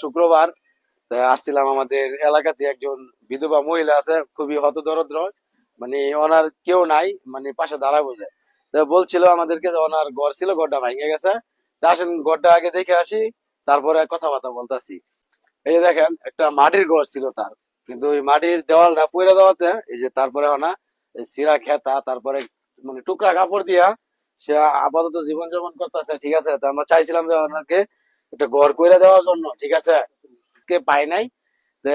শুক্রবার আসছিলাম। আমাদের এলাকাতে একজন বিধবা মহিলা আছে, খুবই হতদরিদ্র, মানে ওনার কেউ নাই, মানে পাশে দাঁড়ায় বোঝে। তো বলছিল আমাদেরকে যে ওনার ঘর ছিল, ঘরটা ভেঙে গেছে। তা আসেন ঘরটা আগে দেখে আসি, তারপরে কথাবার্তা বলতেছি। এই যে দেখেন, একটা মাটির ঘর ছিল তার, কিন্তু ওই মাটির দেওয়ালটা পইরা দেওয়াতে এই যে তারপরে ওনা এই সিরা খেতা, তারপরে মানে টুকরা কাপড় দিয়া সে আপাতত জীবন যাপন করতেছে। ঠিক আছে, তো আমরা চাইছিলাম যে ওনাকে একটা ঘর কইরা দেওয়ার জন্য, ঠিক আছে, কে পাই নাই। তো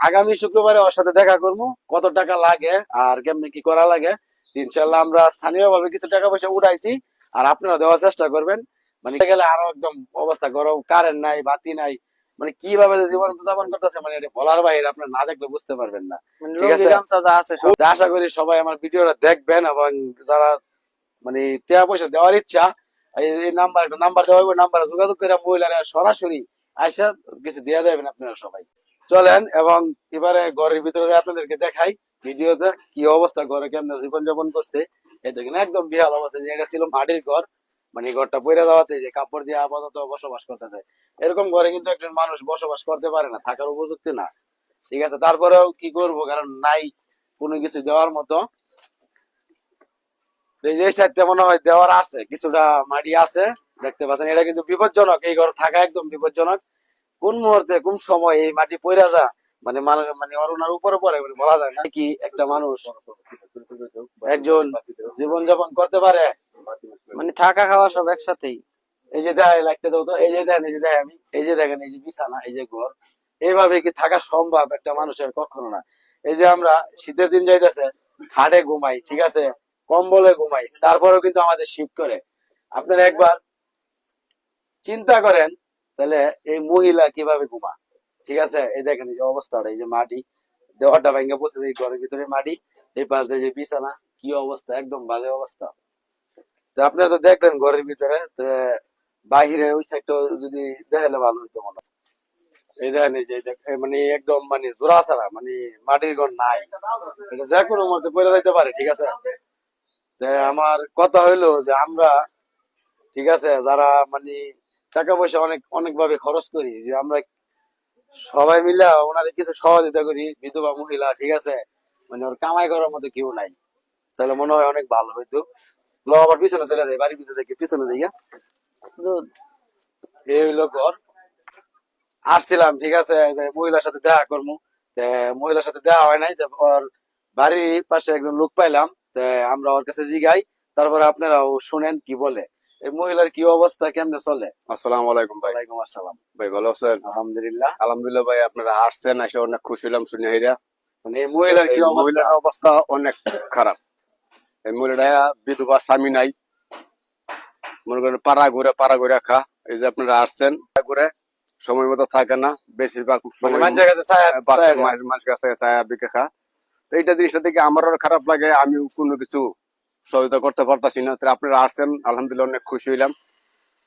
আগামী শুক্রবারে ওর সাথে দেখা করবো, কত টাকা লাগে আর কেমনি কি করা লাগে। ইনশাল্লাহ আমরা স্থানীয় ভাবে কিছু টাকা পয়সা উঠাইছি, আর আপনারা দেওয়ার চেষ্টা করবেন। মানে গেলে আরো একদম অবস্থা গরম, কারেন্ট নাই, বাতি নাই, মানে কিভাবে যে জীবন যাপন করতেছে, মানে এটা বলার বাইরে, আপনার না দেখলে বুঝতে পারবেন না। ঠিক আছে, তো আশা করি সবাই আমার ভিডিওটা দেখবেন, এবং যারা মানে টাকা পয়সা দেওয়ার ইচ্ছা, এই নাম্বার একটা নাম্বার দেওয়া হবে, নাম্বারে যোগাযোগ করে মহিলারা সরাসরি আইসা কিছু দিয়ে দেবেন আপনারা সবাই। চলেন, এবং এবারে ঘরের ভিতরে আপনাদেরকে দেখাই ভিডিওতে কি অবস্থা, ঘরে কেমন জীবন যাপন করছে। এই দেখেন একদম বিহাল অবস্থা, যে এটা ছিল মাটির ঘর, মানে ঘরটা পইরা দেওয়াতে যে কাপড় দিয়ে আপাতত বসবাস করতেছে। এরকম ঘরে কিন্তু একজন মানুষ বসবাস করতে পারে না, থাকার উপযুক্ত না। ঠিক আছে, তারপরেও কি করবো, কারণ নাই কোনো কিছু দেওয়ার মতো। এই যে সাইডটা মনে হয় দেওয়ার আছে, কিছুটা মাটি আছে, দেখতে পাচ্ছেন। এটা কিন্তু বিপজ্জনক, এই ঘর থাকা একদম বিপজ্জনক। কোন মুহূর্তে কোন সময় এই মাটি পইরা যা, মানে মানে ওনার উপরে পরে মানে বলা যায় না কি একটা মানুষ একজন জীবন যাপন করতে পারে, মানে থাকা খাওয়া সব একসাথেই। এই যে দেখেন লাইটটা দাও তো, এই যে দেখেন, এই যে দেখেন, আমি এই যে দেখেন, এই যে বিছানা, এই যে ঘর, এইভাবে কি থাকা সম্ভব একটা মানুষের? কখনো না। এই যে আমরা শীতের দিন যাইতেছে, খাটে ঘুমাই, ঠিক আছে, কম্বলে ঘুমাই, তারপরেও কিন্তু আমাদের শীত করে। আপনারা একবার চিন্তা করেন, তাহলে এই মহিলা কিভাবে ঘুমা। ঠিক আছে, এই দেখেন এই যে অবস্থাটা, এই যে মাটি, দেওয়াটা ভেঙে পড়ছে, এই ঘরের ভিতরে মাটি, এই পাশ দিয়ে যে বিছানা, কি অবস্থা, একদম বাজে অবস্থা। তো আপনারা তো দেখলেন ঘরের ভিতরে, তো বাহিরে ওই সাইডটা যদি দেখালে ভালো হইতো মনে হয়। এই দেখেন, এই যে মানে একদম মানে জোড়া ছাড়া, মানে মাটির ঘর নাই, এটা যে কোনো মধ্যে পড়ে যাইতে পারে। ঠিক আছে, তো আমার কথা হইলো যে আমরা, ঠিক আছে, যারা মানে টাকা পয়সা অনেক অনেক ভাবে খরচ করি, যে আমরা সবাই মিলে ওনারে কিছু সহযোগিতা করি, বিধবা মহিলা, ঠিক আছে, মানে ওর কামাই করার মতো কেউ নাই, তাহলে মনে হয় অনেক ভালো হইতো। লো আবার পিছনে চলে যায়, বাড়ির ভিতরে থেকে পিছনে দিকে। তো এই হইলো ঘর। আসছিলাম, ঠিক আছে, যে মহিলার সাথে দেখা করবো। মহিলার সাথে দেখা হয় নাই, ওর বাড়ির পাশে একজন লোক পাইলাম, আমরা ওর কাছে জিগাই, তারপরে আপনারাও শুনেন কি বলে, এই মহিলার কি অবস্থা, কেমনে চলে। আসসালামু আলাইকুম ভাই। ওয়ালাইকুম আসসালাম। ভাই ভালো আছেন? আলহামদুলিল্লাহ। আলহামদুলিল্লাহ ভাই, আপনারা আসছেন, এসে অনেক খুশি হলাম শুনে হইরা। মানে এই মহিলার এই কি অবস্থা? মহিলার অবস্থা অনেক খারাপ। এই মহিলাটা বিধবা, স্বামী নাই, মনে করেন পাড়া ঘুরে খা। এই যে আপনারা আসছেন, ঘুরে সময় মতো থাকে না, বেশিরভাগ মানে সময় মানুষের কাছে মানুষ কাছে চায়া বিকে খা। তো এইটা জিনিসটা দেখে আমারও খারাপ লাগে, আমি কোনো কিছু সহযোগিতা করতে পারতাছি না। তো আপনারা আসছেন, আলহামদুলিল্লাহ অনেক খুশি হইলাম।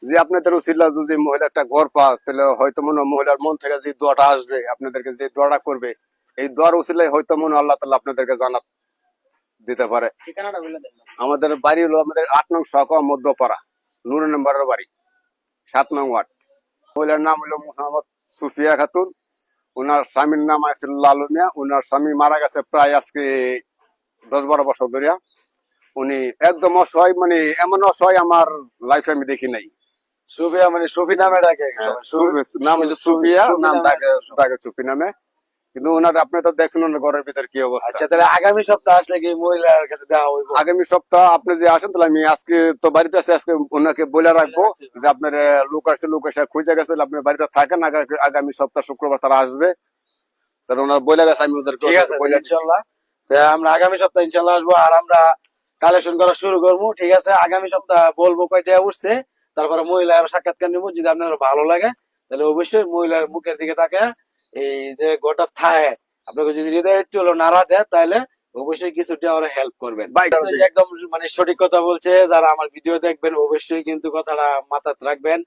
যে আপনাদের উচিলা যদি মহিলা একটা ঘর পা, তাহলে হয়তো মনে মহিলার মন থেকে যে দোয়াটা আসবে, আপনাদেরকে যে দোয়াটা করবে, এই দোয়ার উচিলায় হয়তো মনে আল্লাহ তাআলা আপনাদেরকে জান্নাত দিতে পারে। ঠিকানাটা বলে দেন। আমাদের বাড়ি হলো আমাদের 8 নং সহকা মধ্যপাড়া, নূর নম্বরের বাড়ি, 7 নং ওয়ার্ড। মহিলার নাম হলো মোহাম্মদ সুফিয়া খাতুন। ওনার স্বামীর নাম আছে লালু মিয়া। ওনার স্বামী মারা গেছে প্রায় আজকে 10-12 বছর ধরে। উনি একদম অসহায়, মানে এমন অসহায় আমার লাইফে আমি দেখি নাই। সুফিয়া মানে সুফি নামে ডাকে, নাম হচ্ছে সুফিয়া, নাম ডাকে সুফি নামে। কিন্তু ওনার আপনি তো দেখছেন ওনার ঘরের ভিতরে কি অবস্থা। আচ্ছা, তাহলে আগামী সপ্তাহ আসলে কি মহিলার কাছে দেওয়া হইব? আগামী সপ্তাহ আপনি যে আসেন, তাহলে আমি আজকে তো বাড়িতে আছি, আজকে ওনাকে বলে রাখবো যে আপনার লোক আসছে, লোক এসে খুঁজে গেছে, আপনার বাড়িতে থাকেন। আগামী সপ্তাহ শুক্রবার তারা আসবে, তাহলে ওনার বলে গেছে, আমি ওদেরকে বলে ইনশাল্লাহ। আমরা আগামী সপ্তাহ ইনশাল্লাহ আসবো, আর আমরা কালেকশন করা শুরু করবো। ঠিক আছে, আগামী সপ্তাহ বলবো কয়টা উঠছে, তারপরে মহিলার সাক্ষাৎকার নিবো। যদি আপনার ভালো লাগে, তাহলে অবশ্যই মহিলার মুখের দিকে তাকে এই যে গোটা থায়, আপনাকে যদি হৃদয় একটু হলো নাড়া দেয়, তাহলে অবশ্যই কিছুটা ওরা হেল্প করবেন। একদম মানে সঠিক কথা বলছে। যারা আমার ভিডিও দেখবেন অবশ্যই কিন্তু কথাটা মাথায় রাখবেন।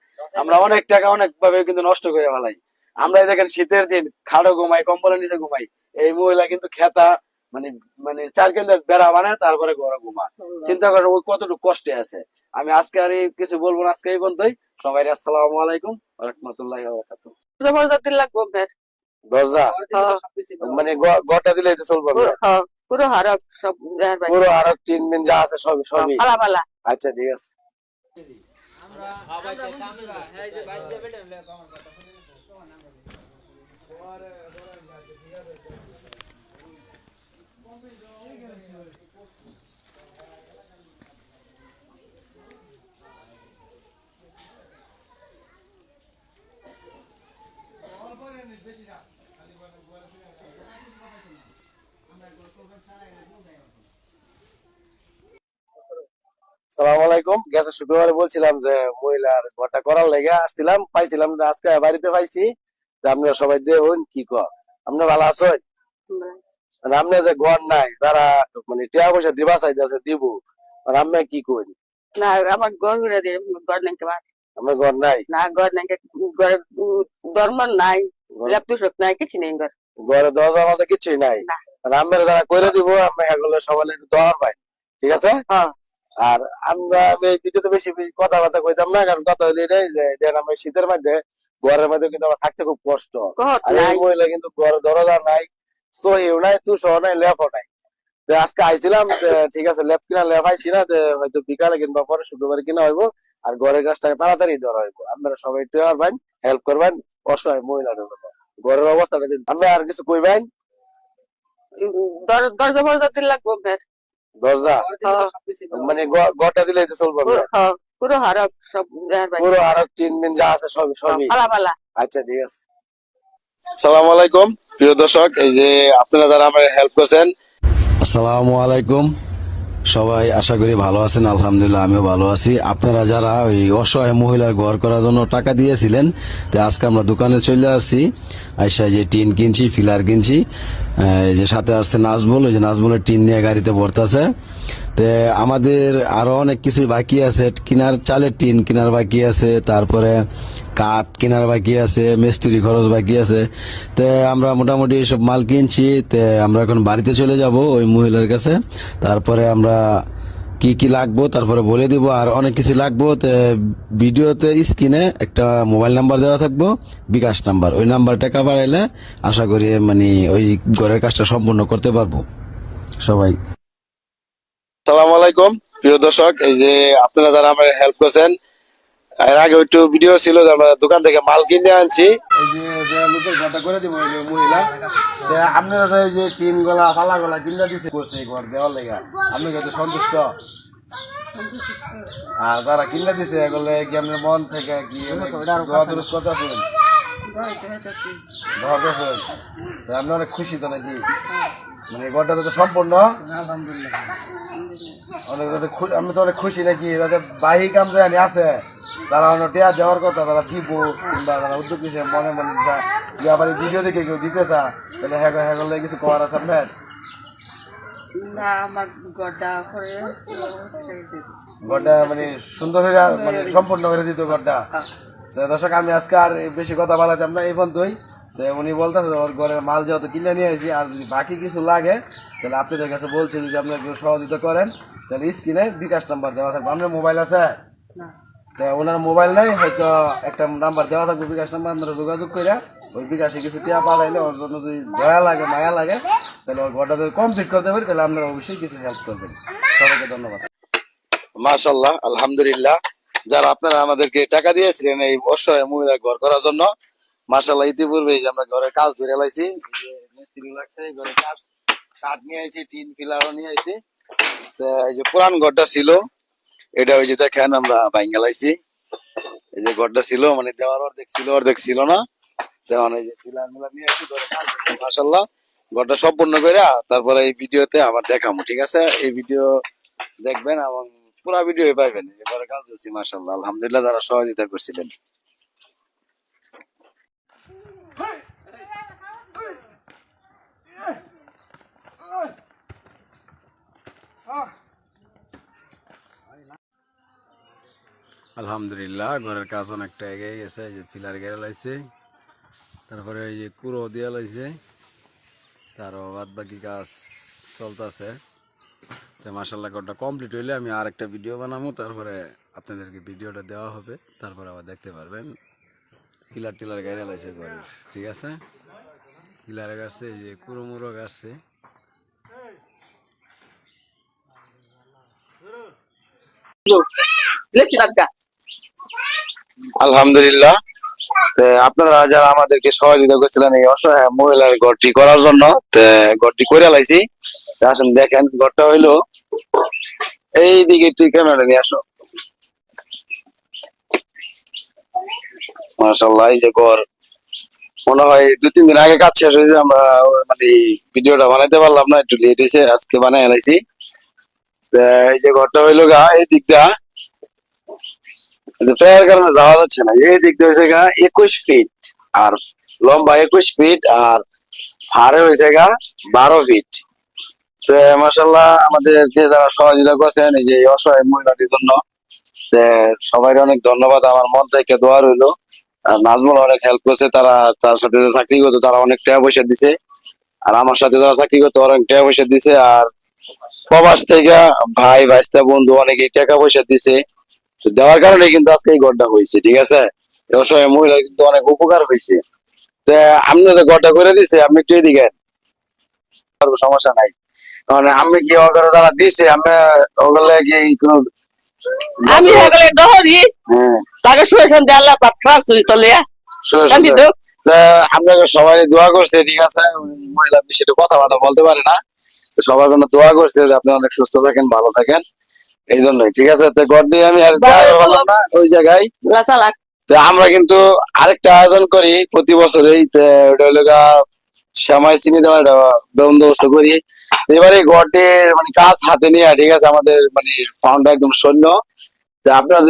আমরা অনেক টাকা অনেক ভাবে কিন্তু নষ্ট করে ফেলাই। আমরা দেখেন শীতের দিন খাড়ো ঘুমাই, কম্বলের নিচে ঘুমাই, এই মহিলা কিন্তু খেতা মানে মানে চার কেন্দ্রে বেড়া বানায়, তারপরে ঘরে ঘুমা। চিন্তা করেন ওই কতটুকু কষ্টে আছে। আমি আজকে আর কিছু বলবো না, আজকে এই পর্যন্তই। সবাই আসসালামু আলাইকুম ওয়া রাহমাতুল্লাহি ওয়া বারাকাতুহু। জবরদস্তি লাগবো ফের দরজা মানে গড়টা দিলে তো চলবে না? পুরো হারক সব দেহের বাড়ি পুরো আরো 3 দিন যা আছে সবই সবই। পালা পালা আচ্ছা ঠিক আছে। সালাম আলাইকুম। গেছে শুক্রবারে বলছিলাম যে মহিলার ঘরটা করার লেগে আসছিলাম, পাইছিলাম না, আজকে বাড়িতে পাইছি। যে আপনারা সবাই দেখুন কি কর। আপনি ভালো আছেন? আর আপনি যে ঘর নাই যারা মানে টাকা পয়সা দিবা চাইতেছে দিব, আর আমি কি করি? না আমার ঘর ঘুরে দিয়ে ঘর নাই তোমার আমার ঘর নাই, না ঘর নাই ঘরের দরমান নাই ল্যাপটপ নাই কিছু নেই ঘর ঘরে দরজা মতো কিছুই নাই। না। আর আমরা যারা করে দিব আমি এগুলো সবাই একটু দর পাই, ঠিক আছে? হ্যাঁ আর আমি এই ভিডিওতে বেশি বেশি কথাবার্তা কইতাম না, কারণ কথা হইলে এটাই যে দেন আমি শীতের মধ্যে ঘরের মধ্যে কিন্তু আমার থাকতে খুব কষ্ট। কহত আর এই নাই মহিলা কিন্তু ঘরে দরজা নাই, সহিও নাই, তুষও নাই, লেপও নাই। তো আজকে আইছিলাম যে ঠিক আছে লেপ কিনা লেপ আইছি না, যে হয়তো বিকালে কিংবা পরে শুক্রবার কিনা হইব। আর ঘরের কাজটাকে তাড়াতাড়ি ধরা হইব। আপনারা সবাই একটু পারবেন, হেল্প করবেন অসহায় মহিলাদের জন্য। ঘরের অবস্থাটা কিন্তু আপনি আর কিছু কইবেন? দরজা জবরদস্তি লাগবো ফের দরজা মানে গড়টা দিলে তো চলবে না? পুরো হারক সব দেহের বাড়ি পুরো আরো 3 দিন যা আছে সবই সবই। পালা পালা আচ্ছা ঠিক আছে। সালাম আলাইকুম প্রিয় দর্শক, এই যে আপনারা যারা আমার হেল্প করছেন, আসসালামু আলাইকুম সবাই, আশা করি ভালো আছেন। আলহামদুলিল্লাহ আমিও ভালো আছি। আপনারা যারা ওই অসহায় মহিলার ঘর করার জন্য টাকা দিয়েছিলেন, তো আজকে আমরা দোকানে চলে আসছি, আইসা যে টিন কিনছি, ফিলার কিনছি। এই যে সাথে আসছে নাজমুল, ওই যে নাজমুলের টিন নিয়ে গাড়িতে ভরতেছে। তো আমাদের আরো অনেক কিছু বাকি আছে, কিনার চালের টিন কেনার বাকি আছে, তারপরে কাঠ কেনার বাকি আছে, মিস্ত্রি খরচ বাকি আছে। তো আমরা মোটামুটি সব মাল কিনছি। তো আমরা এখন বাড়িতে চলে যাব ওই মহিলার কাছে। তারপরে আমরা কি কি লাগবো তারপরে বলে দিব। আর অনেক কিছু লাগবো। তো ভিডিওতে স্ক্রিনে একটা মোবাইল নাম্বার দেওয়া থাকবো, বিকাশ নাম্বার, ওই নাম্বার টাকা বাড়াইলে আশা করি মানে ওই ঘরের কাজটা সম্পূর্ণ করতে পারবো সবাই। সালাম আলাইকুম প্রিয় দর্শক, এই যে আপনারা যারা আমার হেল্প করছেন, এর আগে একটু ভিডিও ছিল যে আমরা দোকান থেকে মাল কিনে আনছি। এই যে লোকের ঘরটা করে দিব ওই যে মহিলা, আপনারা এই যে টিন গলা ফালা গলা কিনে দিচ্ছে করছে এই ঘর দেওয়ার লেগা, আপনি কত সন্তুষ্ট? আর যারা কিনে দিছে এগুলো কি আপনার মন থেকে কি দোয়া দরুদ করতেছেন? আপনি অনেক খুশি তো নাকি? মানে ঘরটা তো সম্পূর্ণ অনেক আমি তো অনেক খুশি নাকি? যাতে বাহি কাম জানি আছে যারা অন্য টেয়া দেওয়ার কথা তারা দিব, কিংবা যারা উদ্যোগ নিছে মনে মনে যে আবার ভিডিও দেখে কেউ দিতে চা, তাহলে হ্যাঁ হ্যাঁ কিছু করার আছে আপনার? না আমার গড়টা করে ঘরটা মানে সুন্দর হয়ে মানে সম্পূর্ণ করে দিত ঘরটা। তো দর্শক আমি আজকে আর বেশি কথা বলাতাম না, এই পর্যন্তই। তো উনি বলতেছে ওর ঘরের মাল যেহেতু কিনে নিয়ে আসি, আর যদি বাকি কিছু লাগে তাহলে আপনাদের কাছে বলছি যদি আপনারা কেউ সহযোগিতা করেন তাহলে স্ক্রিনে বিকাশ নাম্বার দেওয়া থাকবে। আপনার মোবাইল আছে? তা ওনার মোবাইল নাই, হয়তো একটা নাম্বার দেওয়া থাকবে বিকাশ নাম্বার, আপনারা যোগাযোগ করে ওই বিকাশে কিছু টিয়া পাঠাইলে ওর জন্য যদি দয়া লাগে মায়া লাগে তাহলে ওর ঘরটা যদি কমপ্লিট করতে পারি তাহলে আপনারা অবশ্যই কিছু হেল্প করবেন। সবাইকে ধন্যবাদ। মাশাআল্লাহ, আলহামদুলিল্লাহ। যারা আপনারা আমাদেরকে টাকা দিয়েছিলেন এই অসহায় মহিলার ঘর করার জন্য, মাশাআল্লাহ ইতিপূর্বে যে আমরা ঘরের কাজ ধরে লাইছি, মিস্ত্রি লাগছে, ঘরের কাজ কাঠ নিয়ে আইছি, টিন ফিলারও নিয়ে আইছি। এই যে পুরান ঘরটা ছিল এটা ওই যে দেখেন আমরা ভাঙ্গা লাইছি। এই যে ঘরটা ছিল মানে দেওয়ার অর্ধেক ছিল না, দেওয়ান এই যে ফিলার মিলার নিয়ে আইছি ঘরের কাজ। মাশাআল্লাহ ঘরটা সম্পূর্ণ করে তারপরে এই ভিডিওতে আবার দেখাবো, ঠিক আছে? এই ভিডিও দেখবেন এবং পুরা ভিডিও পাইবেন। এই যে ঘরের কাজ করছি, মাশাআল্লাহ আলহামদুলিল্লাহ যারা সহযোগিতা করছিলেন। আলহামদুলিল্লাহ ঘরের কাজ অনেকটা এগিয়ে গেছে। এই যে পিলার গেড়ে লাইছে, তারপরে এই যে কুড়ো দিয়ে লাইছে, তারও বাদ বাকি কাজ চলতেছে। তো মাশাআল্লাহ ঘরটা কমপ্লিট হইলে আমি আর একটা ভিডিও বানাবো, তারপরে আপনাদেরকে ভিডিওটা দেওয়া হবে, তারপরে আবার দেখতে পারবেন। পিলার টিলার গাড়ি লাইছে ঘরের, ঠিক আছে। পিলার গাছছে, এই যে কুড়োমুড়ো গাছছে। আলহামদুলিল্লাহ। তো আপনারা যারা আমাদেরকে সহযোগিতা করছিলেন এই অসহায় মহিলার ঘরটি করার জন্য, তো ঘরটি করে লাইছি। তো আসেন দেখেন, ঘরটা হইলো এই দিকে, তুই ক্যামেরা নিয়ে আসো। মাশাআল্লাহ, এই যে ঘর মনে হয় 2-3 দিন আগে কাজ শেষ হয়েছে, আমরা মানে ভিডিওটা বানাইতে পারলাম না, একটু লেট হয়েছে, আজকে বানাই লাইছি। তো এই যে ঘরটা হইলো গা এই দিকটা, প্রায়ের কারণে যাওয়া যাচ্ছে না। এই দিক দিয়ে হয়েছে গা 21 ফিট, আর লম্বা 21 ফিট, আর হাড়ে হয়েছে গা 12 ফিট। তো মাশাআল্লাহ, আমাদেরকে যারা সহযোগিতা করছেন এই যে এই অসহায় মহিলাটির জন্য, তো সবাই অনেক ধন্যবাদ, আমার মন থেকে দোয়া রইলো। আর নাজমুল অনেক হেল্প করছে, তারা তার সাথে যে চাকরি করতো তারা অনেক টাকা পয়সা দিছে, আর আমার সাথে যারা চাকরি করতো অনেক টাকা পয়সা দিছে, আর প্রবাস থেকে ভাই ভাইস্তা বন্ধু অনেকেই টাকা পয়সা দিছে। তো দেওয়ার কারণে কিন্তু আজকে এই ঘরটা হয়েছে, ঠিক আছে। এই অসহায় মহিলা কিন্তু অনেক উপকার হয়েছে। তো আপনি যে ঘরটা করে দিছে, আপনি একটু এদিকে আন, সমস্যা নাই। মানে আমি কি ওগুলো যারা দিছে, আমি ওগুলো কি কোনো আমি সকালে ডহরি হ্যাঁ তাকে শুয়েছেন দিয়ে আল্লাহ পাক খারাপ চুরি চলে শান্তি তো। আপনাকে সবাই দোয়া করছে, ঠিক আছে। ওই মহিলা বিষয়টা কথাবার্তা বলতে পারে না, তো সবার জন্য দোয়া করছে যে আপনি অনেক সুস্থ থাকেন, ভালো থাকেন, এই জন্যই, ঠিক আছে। তো ঘর দিয়ে আমি আর দেখা করলাম না ওই জায়গায়। চালাক তো আমরা কিন্তু আরেকটা আয়োজন করি প্রতি বছরই, তো ওটা হলো গা শ্যামাই চিনি দেওয়া, একটা বন্দোবস্ত করি। তো এবারে ঘরটির মানে কাজ হাতে নিয়ে, ঠিক আছে, আমাদের মানে ফাউন্ডার একদম সৈন্য। তো আপনার